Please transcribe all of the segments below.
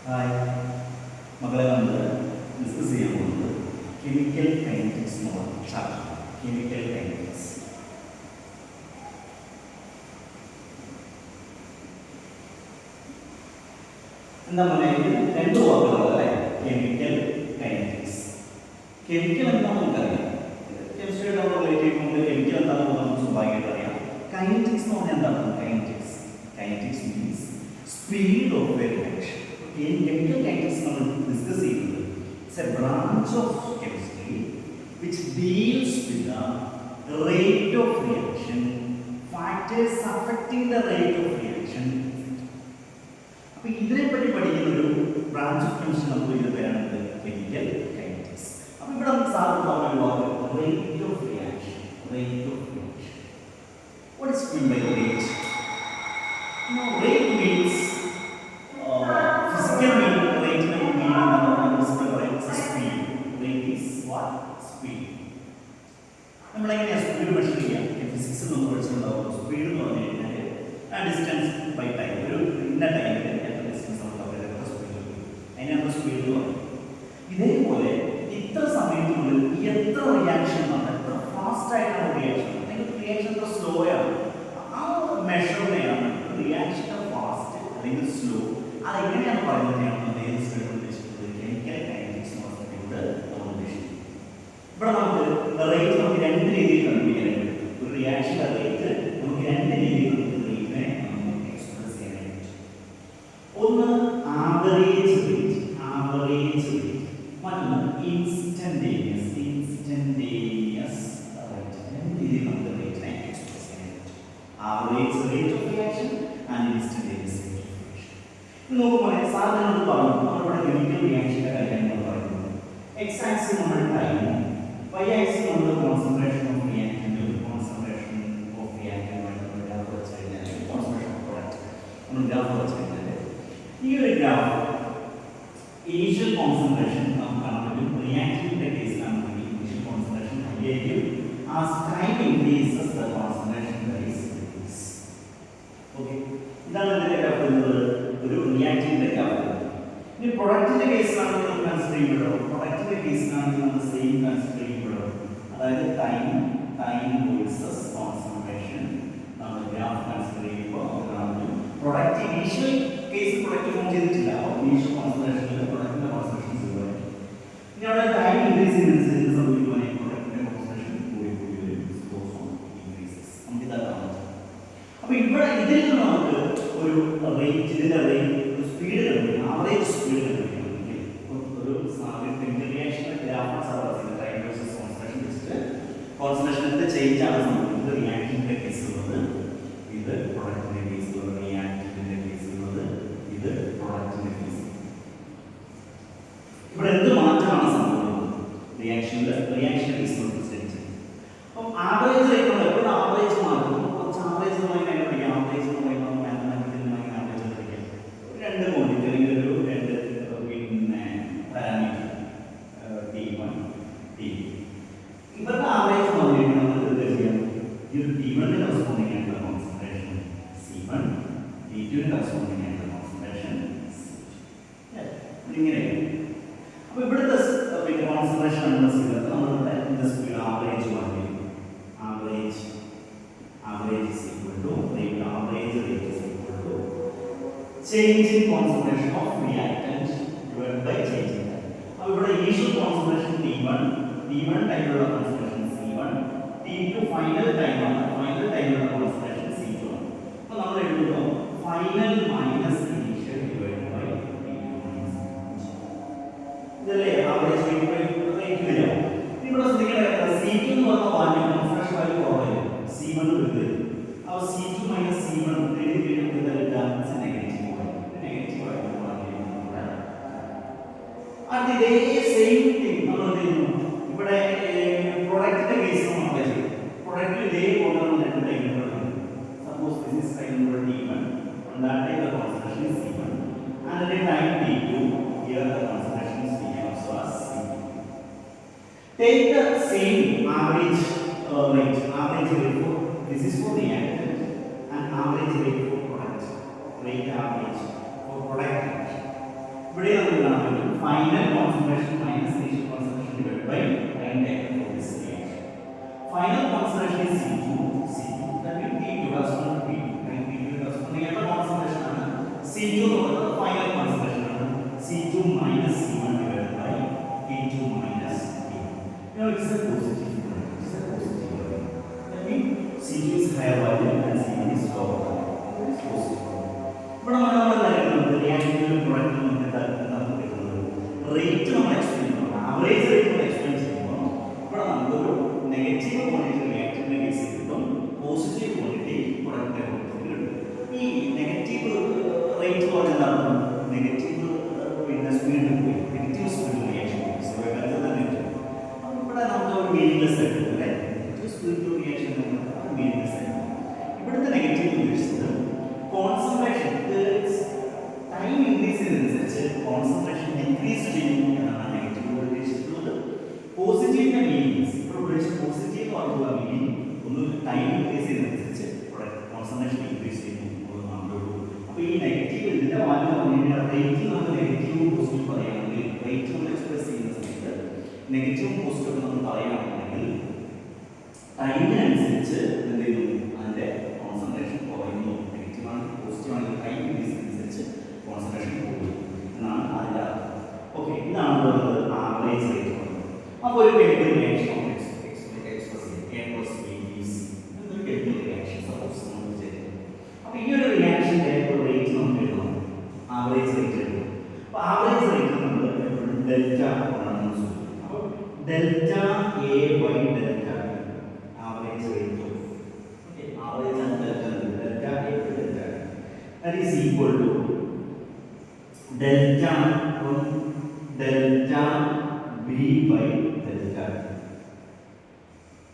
Hi മക്കളെ, നമ്മൾ discuss ചെയ്യാൻ പോകുന്നത് കെമിക്കൽ കൈനറ്റിക്സ് എന്നുള്ള ചാപ്റ്റർ. കെമിക്കൽ കൈനറ്റിക്സ് എന്താ പറയുക? രണ്ട് വാക്കുകളല്ലേ, കെമിക്കൽ കൈനറ്റിക്സ്. കെമിക്കൽ എന്താണെന്ന് നമുക്കറിയാം, കെമിസ്ട്രിയുടെ നമ്മൾ റിലേറ്റ് ചെയ്യുമ്പോൾ കെമിക്കൽ എന്താണെന്ന് നമുക്ക് സ്വാഭാവികമായിട്ട് അറിയാം. കൈനറ്റിക്സ് എന്ന് പറഞ്ഞാൽ എന്താണ്? Kinetics means speed of A reaction. Chemical kinetics നമ്മൾ ഡിസ്കസ് ചെയ്യുന്നത് it's A branch of chemistry which deals with the rate of reaction, factors affecting the rate of reaction. അപ്പോൾ ഇതിനെപ്പറ്റി പഠിക്കുന്ന ഒരു ബ്രാഞ്ച് ഓഫ് കെമിസ്ട്രി നമുക്ക് ഇതിന്റെ പേരാണ് കെമിക്കൽ കൈനറ്റിക്സ്. അപ്പോൾ ഇവിടെ നമുക്ക് സാധാരണ പറഞ്ഞ വാക്ക് rate of reaction. What is mean by rate? Rate means physical meaning. Rate speed. Rate is what? Speed. നമ്മൾ എങ്ങനെയാണ് സ്പീഡ് മെഷർ ചെയ്യുക? ഫിസിക്സ് നമ്മൾ പഠിച്ചിട്ടുണ്ടാവും. സ്പീഡ് എന്ന് പറഞ്ഞു കഴിഞ്ഞാൽ ആ ഡിസ്റ്റൻസ് ബൈ ടൈം, ഒരു ഇന്ന ടൈമിൽ എത്ര ഡിസ്റ്റൻസ് നമുക്ക് അവർ എത്ര സ്പീഡ്, അതിനെ നമ്മൾ സ്പീഡ് എന്ന് പറയും. ഇതേപോലെ ഇത്ര സമയത്തിനുള്ളിൽ എത്ര റിയാക്ഷൻ ആണ്, എത്ര ഫാസ്റ്റ് ആയിട്ടാണ് റിയാക്ഷൻ, അല്ലെങ്കിൽ റിയാക്ഷൻ എത്ര സ്ലോ ആണ്, ആ മെഷറിനെയാണ് റിയാക്ഷൻ ഫാസ്റ്റ് അല്ലെങ്കിൽ സ്ലോ. അതെങ്ങനെയാണ് പറയുന്നത്? കെമിക്കൽ കൈനറ്റിക്സ് എന്ന് പറഞ്ഞിട്ട് നമ്മൾ ഉദ്ദേശിക്കുന്നത്. ഇവിടെ നമുക്ക് റേറ്റ് നമുക്ക് രണ്ട് രീതിയിൽ കണ്ടുപിടിക്കാൻ പറ്റും. ഒരു റിയാക്ഷൻ്റെ റേറ്റ് നമുക്ക് രണ്ട് രീതിയിൽ റേറ്റിനെ എക്സ്പ്രസ് ചെയ്യാൻ പറ്റും. ഒന്ന് ആവറേജ് റേറ്റ്, മറ്റൊന്ന് ഇൻസ്റ്റന്റേനിയസ് റേറ്റ്. രണ്ട് രീതിയിൽ നമുക്ക് റേറ്റിനെ എക്സ്പ്രസ് ചെയ്യാൻ പറ്റും. Average rate of reaction and instantaneous rate of reaction. നോക്കുമ്പോൾ സാധാരണ നമ്മൾ പറഞ്ഞു, നമ്മളിവിടെ കെമിക്കൽ റിയാക്ഷൻ്റെ കാര്യം നമ്മൾ പറയുന്നത് എക്സ് ആക്സിസ് നമ്മുടെ ടൈമും വൈ ആക്സിസ് നമ്മുടെ കോൺസെൻട്രേഷൻ ഓഫ് റിയാക്റ്റൻ്റ്, നമ്മൾ ഗ്രാഫ് വെച്ച് കഴിഞ്ഞാൽ കോൺസെൻട്രേഷൻ ഓഫ് പ്രോഡക്റ്റ് നമ്മൾ ഗ്രാഫ് വെച്ച് കഴിഞ്ഞാൽ ഈ ഒരു ഗ്രാഫ് ഇനീഷ്യൽ കോൺസെൻട്രേഷൻ നമുക്ക് കാണാൻ പറ്റും. റിയാക്റ്റീവിൻ്റെ കേസിലാണെങ്കിൽ ഇനീഷ്യൽ കോൺസെൻട്രേഷൻ ഹൈ ആയിരിക്കും. As time increases the concentration rise. Okay, ഇതാണ് ഇതിന്റെ ഗ്രാഫ് എന്നത്, ഒരു റിയാക്റ്റീവിന്റെ ഗ്രാഫ്. ഇനി പ്രൊഡക്റ്റിന്റെ കേസിലാണെങ്കിൽ നമ്മൾ കൺസിഡർ ചെയ്യുമ്പോഴോ, പ്രൊഡക്റ്റിന്റെ കേസിലാണെങ്കിൽ നമ്മൾ സെയിം കൺസിഡർ ചെയ്യുമ്പോഴോ, അതായത് ടൈം വേഴ്സസ് കോൺസെൻട്രേഷൻ നമ്മൾ ഗ്രാഫ് കൺസിഡർ ചെയ്യുമ്പോൾ നമുക്ക് കാണും പ്രൊഡക്റ്റ് ഇനീഷ്യൽ കേസിൽ പ്രൊഡക്റ്റ് ഫോം ചെയ്തിട്ടില്ല, ഇനീഷ്യൽ കോൺസെൻട്രേഷനിൽ പ്രൊഡക്റ്റിന്റെ കോൺസെൻട്രേഷൻ സീറോ ആയിരിക്കും. ഇനി അവിടെ ടൈം ഇൻക്രീസ് ചെയ്യുന്നതിനനുസരിച്ച് സംഭവിക്കുവാണെങ്കിൽ പ്രൊഡക്റ്റിന്റെ കോൺസെൻട്രേഷൻ കൂടി വരും. നമുക്ക് ഇതാ കാണാം. അപ്പോൾ ഇവിടെ ഇതിൽ നിന്ന് നമുക്ക് ഒരു റേറ്റ്, ഇതിൻ്റെ റേറ്റ് സ്പീഡ് കണ്ടുപിടിക്കും, ആവറേജ് സ്പീഡ് കണ്ടുപിടിക്കണമെങ്കിൽ ഒരു കെമിക്കൽ റിയാക്ഷൻ്റെ ഗ്രാഫ് സാധാരണ ടൈം വേഴ്സസ് കോൺസെൻട്രേഷൻ വെച്ചിട്ട് കോൺസെൻട്രേഷൻ്റെ ചേഞ്ച് ആണ് സംഭവിക്കുന്നത്. റിയാക്റ്റീവിൻ്റെ കേസിലുള്ളത് ഇത്, പ്രൊഡക്റ്റിൻ്റെ കേസിലുള്ളത് റിയാക്റ്റീവിൻ്റെ കേസിലുള്ളത് ഇത്, പ്രൊഡക്റ്റിൻ്റെ കേസ്. ഇവിടെ എന്ത് മാറ്റമാണ് സംഭവിക്കുന്നത് റിയാക്ഷൻ്റെ കേസിലുള്ള ചേഞ്ച്? അപ്പം ആവറേജ് റേറ്റ് എപ്പോഴും ആവറേജ് മാറും. ആവറേജ് എന്ന് പറയുന്നത് എങ്ങനെ പഠിക്കാം? ആവറേജ് എന്ന് പറയുന്നത് മാത്തമാറ്റിക്കൽ ആവറേജ് പഠിക്കാം. രണ്ട് ക്വാണ്ടിറ്റി അല്ലെങ്കിൽ ഒരു രണ്ട് പാരാമീറ്റർ T1 T2. ഇവരുടെ ആവറേജ് എന്ന് പറഞ്ഞാൽ നമുക്ക് എന്താ ചെയ്യാം? ഈ ഒരു T1 കറസ്പോണ്ടിങ് ആയിട്ടുള്ള കോൺസെൻട്രേഷൻ C1, T2 കറസ്പോണ്ടിങ് ആയിട്ടുള്ള കോൺസെൻട്രേഷൻ C2. ഇങ്ങനെയാണ്. അപ്പോൾ ഇവിടുത്തെ കോൺസെൻട്രേഷൻ നമ്മളിവിടെ ഇതിൻ്റെ സ്പീഡ് ആവറേജ് പറഞ്ഞു. Average is equal to average rate is equal to change in concentration of reactant divided by change in time. अब ഇവിടെ initial concentration T1 ടൈമിലുള്ള concentration C1, T2 final time ടൈമിലുള്ള concentration C2 ആണ്. അപ്പോൾ നമ്മൾ എഴുതുമ്പോൾ final minus initial divided by T2 minus ഇതല്ലേ average rate വരിക. ഇവിടെ ശ്രദ്ധിക്കേണ്ട C2 എന്ന് പറഞ്ഞ വാല്യൂ concentration വാല്യൂ കുറവായിരിക്കും. C1 വരുന്നത് അപ്പോൾ C2 മൈനസ് C1 നെഗറ്റീവ് അത് ഇതേ സെയിം തിങ് നമ്മൾ എന്ത് ചെയ്യുന്നു? ഇവിടെ പ്രൊഡക്റ്റിന്റെ കേസ് നമ്മൾ അപ്ലൈ ചെയ്യും. പ്രൊഡക്റ്റ് ഇതേപോലെ നമ്മൾ രണ്ട് ടൈമിലുണ്ട്. Suppose this is time T1 on that time the concentration is C1 and at time T2 here the concentration is T2 so as C2. Take the same average rate for this is for reactant and average rate for product, rate average for product. C2 എന്ന് പറയുന്നത് final concentration ആണ്. C2 minus C1 divided by T2 minus T1. Now it's a positive product. It's a positive product. That means C2 is higher value and C1 is lower value. That is positive product. ഇവിടെ നമ്മൾ പറയുന്നത് reactive product നമുക്ക് കിട്ടുന്നത് rate നമ്മൾ explain ചെയ്യണം. Average rate നമ്മൾ explain ചെയ്യുമ്പോൾ ഇവിടെ നമുക്കൊരു നെഗറ്റീവ് ക്വാണ്ടിറ്റി റിയാക്ടീവിന്റെ കേസ് കിട്ടും, പോസിറ്റീവ് ക്വാണ്ടിറ്റി പ്രൊഡക്റ്റിന്റെ കിട്ടും. ഈ നെഗറ്റീവ് റേറ്റ് പറഞ്ഞാൽ നെഗറ്റീവ് പിന്നെ സ്പീഡിൽ പോയി നെഗറ്റീവ് സ്പീഡിൽ റിയാക്ഷൻ തന്നെ കിട്ടും. അപ്പോൾ ഇവിടെ നമുക്ക് ഒരു മീനിങ്ലെസ് ആയിട്ട് അല്ലേ നെഗറ്റീവ് സ്പീഡിൽ റിയാക്ഷൻ മീനിങ്ലെസ് ആയിട്ട് ഇവിടുത്തെ നെഗറ്റീവ് ഉദ്ദേശിച്ചത് കോൺസെൻട്രേഷൻ ടൈം ഇൻക്രീസ് ചെയ്യുന്നതനുസരിച്ച് കോൺസെൻട്രേഷൻ ഡിക്രീസ് ചെയ്യുന്നു എന്നാണ് നെഗറ്റീവ് ഉദ്ദേശിച്ചിട്ടുള്ളത്. പോസിറ്റീവിന്റെ മീനിങ്സ് ഇവിടെ ഉദ്ദേശിച്ച പോസിറ്റീവ് ആയിട്ടുള്ള മീനിങ് ഒന്ന് ടൈം ഇൻക്രീസ് ചെയ്യുന്നതനുസരിച്ച് കോൺസെൻട്രേഷൻ ഇൻക്രീസ് ചെയ്യുന്നു എന്നുള്ളതാണ്. അപ്പോൾ ഈ നെഗറ്റീവ് ഇതിന്റെ വാല്യൂ പറഞ്ഞാൽ റേറ്റ് നമുക്ക് നെഗറ്റീവും പോസിറ്റീവ് പറയുകയാണെങ്കിൽ റേറ്റ് നമ്മൾ എക്സ്പ്രസ് ചെയ്യുന്ന സമയത്ത് നെഗറ്റീവും പോസിറ്റീവും നമ്മൾ പറയുകയാണെങ്കിൽ ടൈമിനനുസരിച്ച് എന്ത് ചെയ്യുന്നു അതിന്റെ കോൺസെൻട്രേഷൻ കുറയുന്നു. നെഗറ്റീവ് ആണെങ്കിൽ പോസിറ്റീവ് ആണെങ്കിൽ ടൈം ഇൻക്രീസ് അനുസരിച്ച് കോൺസെൻട്രേഷൻ കൂടും എന്നാണ് അതിൻ്റെ അർത്ഥം. ഓക്കെ, ഇതാണ് പറയുന്നത് ആവറേജ് റേറ്റ് പറയുന്നത്. അപ്പോൾ ഒരു chemical reaction express chemical reaction suppose നമ്മൾ വിചാരിക്കുന്നു. അപ്പോൾ ഈ ഒരു റിയാക്ഷൻ്റെ ഒരു റേറ്റ് നമുക്ക് എഴുതണം, ആവറേജ് റേറ്റ് എഴുതണം. അപ്പോൾ ആവറേജ് റേറ്റ് നമ്മൾ എപ്പോഴും ഡെൽറ്റ ആണെന്ന് സൂചിപ്പിക്കും. അപ്പോൾ delta A by delta average rate okay average ആണ് delta delta A by delta that is equal to delta delta b by delta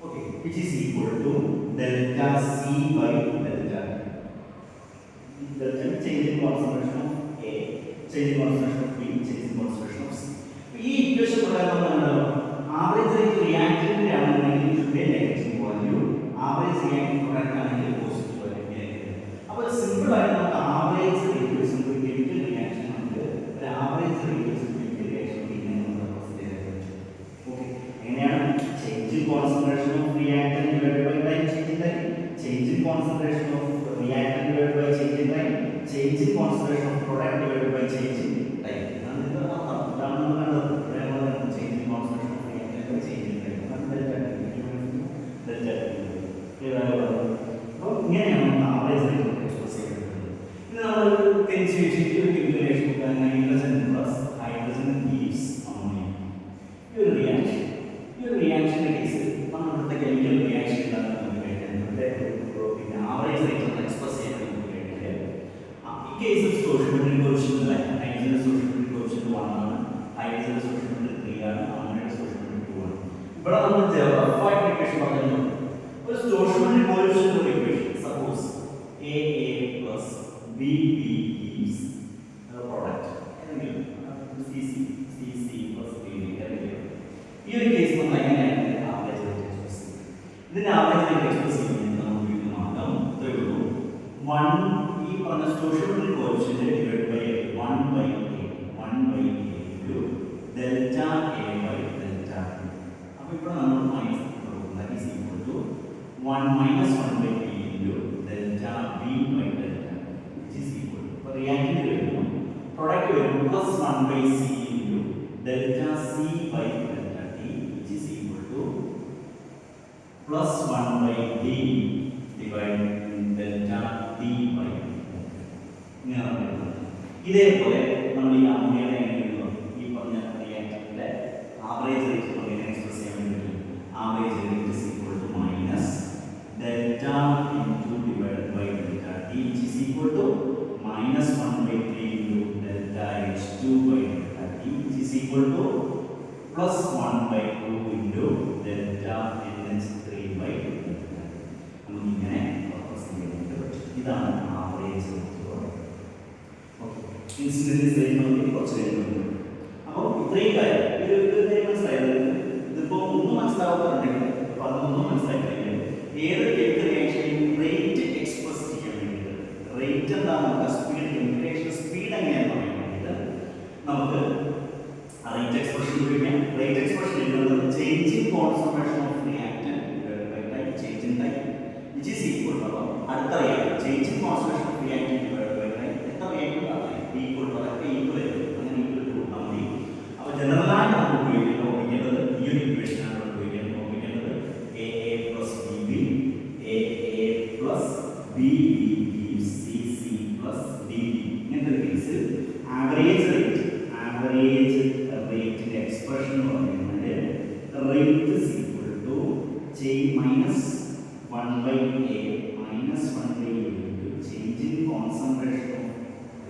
okay which is equal to delta c by delta delta change in concentration of A, change in concentration of B, change in concentration of C. ഈ equation പ്രകാരം നമ്മൾ average rate reactant ആണെങ്കിൽ negative value, average reactant product ആണെങ്കിൽ positive value. അപ്പോൾ simple ആയിട്ട് നമുക്ക് average rate simple chemical reaction നമുക്ക് ഒരു ആവറേജ് റേറ്റ് കെമിക്കൽ റിയാക്ഷൻ ഇങ്ങനെ നമ്മൾ റെപ്രസെന്റ് ചെയ്യാൻ പറ്റും. ഓക്കെ, എങ്ങനെയാണ് change in concentration of reactant divided by time change in time, change in concentration of reactant divided by change in time, change in concentration of product divided by change in time. ഇതാണ് ഇതിന്റെ അർത്ഥം. ഇതാണ് നമ്മൾ കണ്ടത്. Change in concentration of reactant by change in time. അപ്പോൾ ഇങ്ങനെയാണ് നമ്മൾ average rate express ചെയ്യുന്നത്. ഇത് നമ്മൾ nitrogen plus hydrogen gives ammonia. ഈ ഒരു റിയാക്ഷൻ്റെ കേസ് നമ്മൾ ഇവിടുത്തെ കെമിക്കൽ റിയാക്ഷൻ ഉണ്ടാകുന്ന ഇവിടെ പിന്നെ ആവറേജ് റേറ്റ് നമ്മൾ എക്സ്പ്രസ് ചെയ്യാൻ വേണ്ടിയിട്ട് ഈ കേസിൽ സ്റ്റോഷിയോമെട്രിക് കോഎഫിഷ്യന്റ് നൈട്രജന്റെ സ്റ്റോഷിയോമെട്രിക് കോഎഫിഷ്യന്റ് 1 ആണ്, ഹൈഡ്രജന്റെ സ്റ്റോഷിയോമെട്രിക് 3 ആണ്, അമോണിയയുടെ സ്റ്റോഷിയോമെട്രിക് 2 ആണ്. ഇവിടെ നമ്മൾ റഫ് ആയിട്ട് ഇക്വേഷൻ പറഞ്ഞു ഒരു സ്റ്റോഷിയോമെട്രിക് കോഎഫിഷ്യന്റ് ഒരു equation suppose A plus B gives the product എന്തെങ്കിലും CC plus B എന്തെങ്കിലും. ഈ ഒരു കേസ് നമ്മൾ എങ്ങനെയാണ് ആവറേജ് റേറ്റ് എക്സ്പ്രസ് ചെയ്യുന്നത്? ഇതിന്റെ ആവറേജ് റേറ്റ് എക്സ്പ്രസ് ചെയ്യുന്നത് നമുക്ക് ഇത് മാറ്റാം. ഇത്രേ ഉള്ളൂ. 1 ഈ പറഞ്ഞ stoichiometric coefficient divide by 1 by A into delta A by delta B. അപ്പോൾ ഇവിടെ നമ്മൾ മൈനസ് കൊടുക്കും. that is equal to 1 minus 1 by B into delta B by delta which is equal to for reactant വരുന്നു product വരുന്നു plus 1 by C into delta C by delta T which is equal to plus 1 by D divided delta D by ഇങ്ങനെ. ഇതേപോലെ നമ്മൾ ഈ അമോണിയയുടെ എങ്ങനെയാണ് ഈ പറഞ്ഞ റിയാക്ടറിന്റെ average rate നമുക്ക് എക്സ്പ്രസ് ചെയ്യാൻ വേണ്ടി average rate is equal to minus delta into divided by delta T which is equal to minus 1 by 3 into delta H2 by delta T which is equal to plus 1 by 2 into delta NH3 by delta. നമുക്ക് ഇങ്ങനെ represent ചെയ്യാൻ പറ്റും. ഇതാണ് average rate. Incidents rate കുറച്ച് വരുന്നുണ്ട്. അപ്പോൾ ഇത്രയും കാര്യം ഇത് മനസ്സിലായത് ഇതിപ്പോൾ ഒന്നും മനസ്സിലാവാത്തുണ്ടെങ്കിൽ അപ്പോൾ അതൊന്നും മനസ്സിലാക്കില്ലെങ്കിൽ ഏതൊരു കെമിക്കൽ റിയാക്ഷനെയും റേറ്റ് എക്സ്പ്രസ് ചെയ്യാൻ വേണ്ടിയിട്ട് റേറ്റ് എന്താണ് സ്പീഡ് കെമിക്കൽ റിയാക്ഷൻ സ്പീഡ് എങ്ങനെയാണെന്ന് പറയാൻ വേണ്ടിയിട്ട് നമുക്ക് റേറ്റ് എക്സ്പ്രഷൻ ഉപയോഗിക്കാം. റേറ്റ് എക്സ്പ്രഷൻ എഴുതുന്നത് change in concentration of reactant by time change in time which is equal. അപ്പോൾ അടുത്ത reactant change in concentration of reactant by time എത്ര റിയാക്ടന്റ് എക്സ്പ്രഷൻ എന്ന് പറയുന്നത് rate is equal to minus 1/a minus 1/a into change in concentration of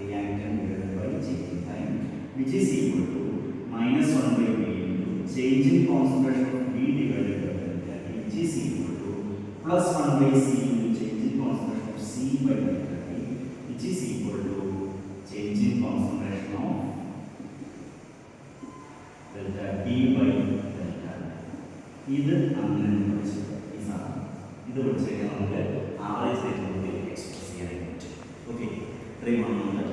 reactant divided by change in time, which is equal to minus 1/b into change in concentration of b divided by delta t, which is equal to plus 1/c into change in concentration of c by delta t, which is equal to change in concentration of delta b by delta t. ഇത് അങ്ങനെ പഠിച്ചത് ഈ സാധനം ഇത് പഠിച്ചു കഴിഞ്ഞാൽ നമുക്ക് average rate നമുക്ക് എക്സ്പ്രസ് ചെയ്യാൻ പറ്റും. ഓക്കെ, ഇത്രയുമാണ് നമ്മൾ